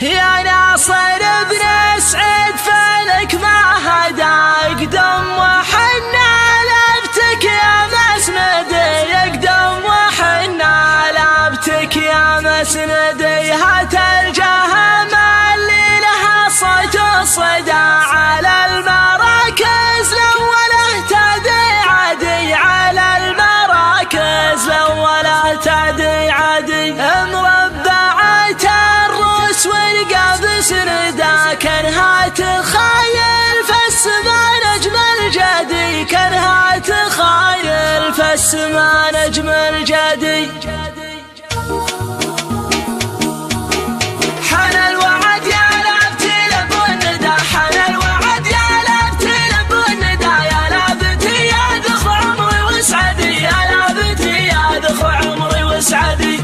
يا ناصر بن سعيد فلك ما هدا يقدم وحنا لابتك يا مسندي، يقدم وحنا لابتك يا مسندي. هات الجهم اللي لها صوت وصدى على المراكز الأولى تدي عدي، على المراكز الأولى تدي عدي. مربعة الروس والقابس ندا كانها تخايل في السما نجم الجدي، كانها تخايل في السما نجم الجدي.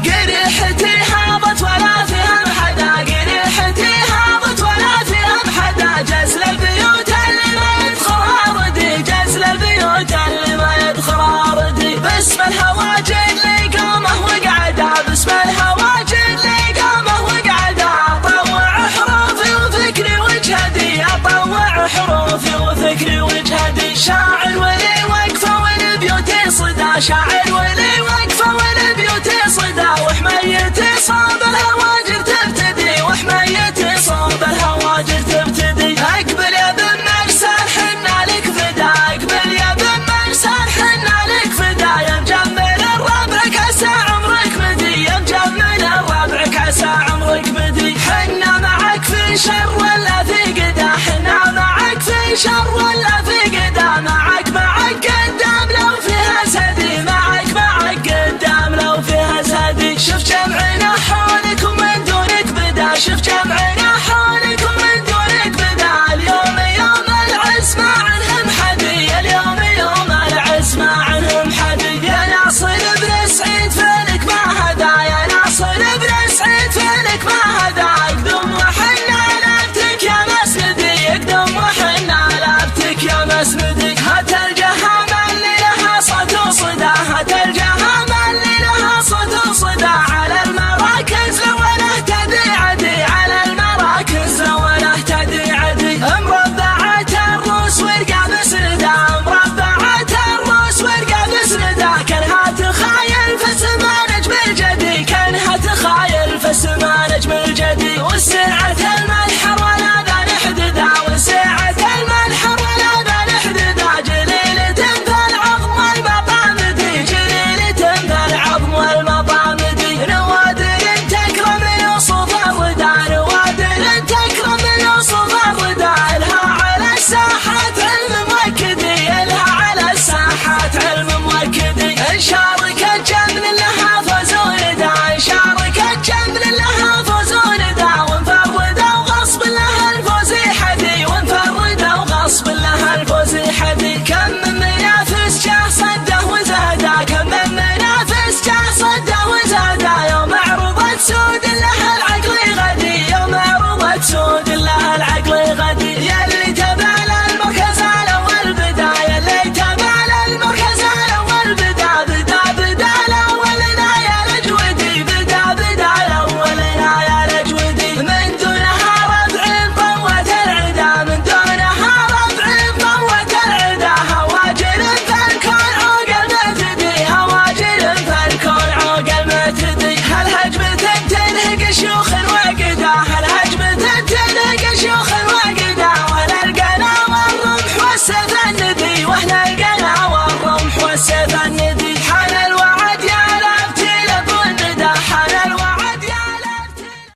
قريحتي هابط ولا فيها محدا، قريحتي هابط ولا فيها محدا. جزل البيوت اللي ما يدخلها ردي، جزل البيوت اللي ما يدخلها ردي. باسم الهواجر اللي قامه وقعده، باسم الهواجر اللي قامه وقعده. اطوع حروفي وفكري وجهدي، اطوع حروفي وفكري وجهدي. شاعر ولي وقفه ولبيوتي صدى، شاعر